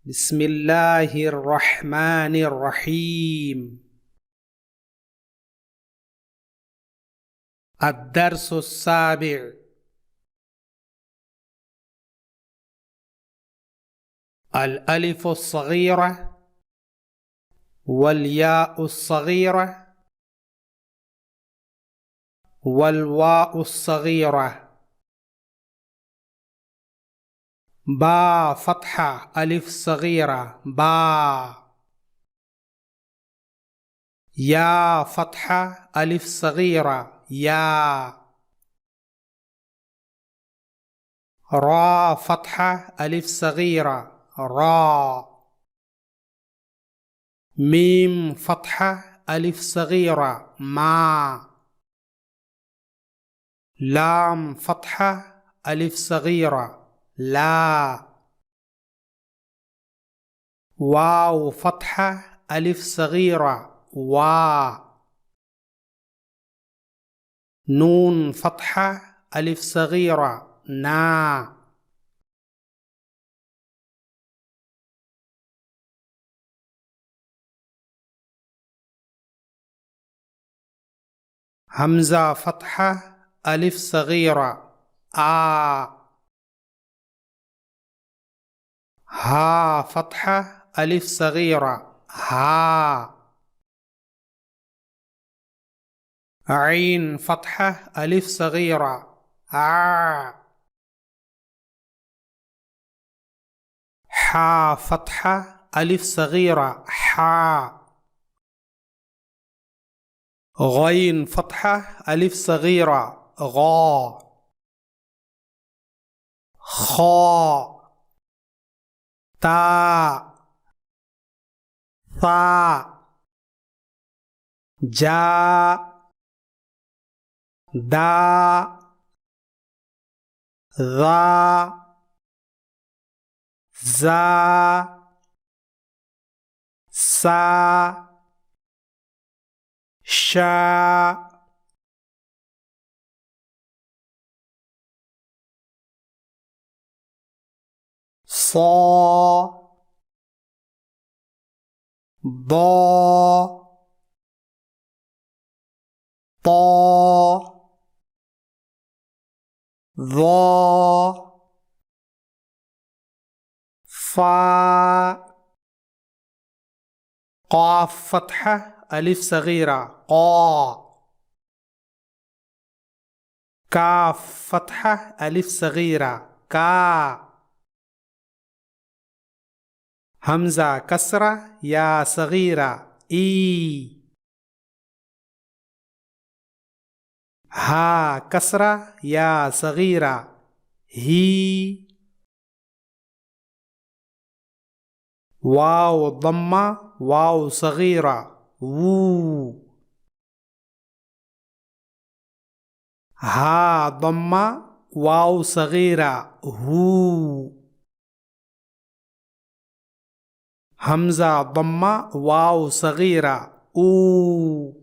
बिस्मिल्लाहिर रहमानिर रहीम। अद्दर्सुस साबिअ। अल अलिफुस सगीरा वल याउस सगीरा वल वाउस सगीरा। बा फतहा अलिफ सगीरा बा। या फतहा अलिफ सगीरा या। रा फतहा अलिफ सगीरा रा। मीम फतहा अलिफ सगीरा मा। लाम फतहा अलिफ सगीरा ला। वाव फतहा अलिफ सगीरा वा। नून फतहा अलिफ सगीरा ना। हमजा फतहा अलिफ सगीरा आ। हा फतहा अलिफ सगीरा हा। आइन फतहा अलिफ सगीरा आ। हा फतहा अलिफ सगीरा हा। गैन फतहा अलिफ सगीरा गा। खा ता सा जा दा ज़ा ज़ा सा शा सा दा ता ज़ा फा। क़ाफ फतहा अलिफ सगीरा क़ा। काफ फतहा अलिफ सगीरा का। हमजा कसरा या सगीरा ई। हा कसरा या सगीरा ही। वाव दम्मा वाव सगीरा वू। हा दम्मा वाव सगीरा हू। हमजा दम्मा वाव सगीरा ऊ।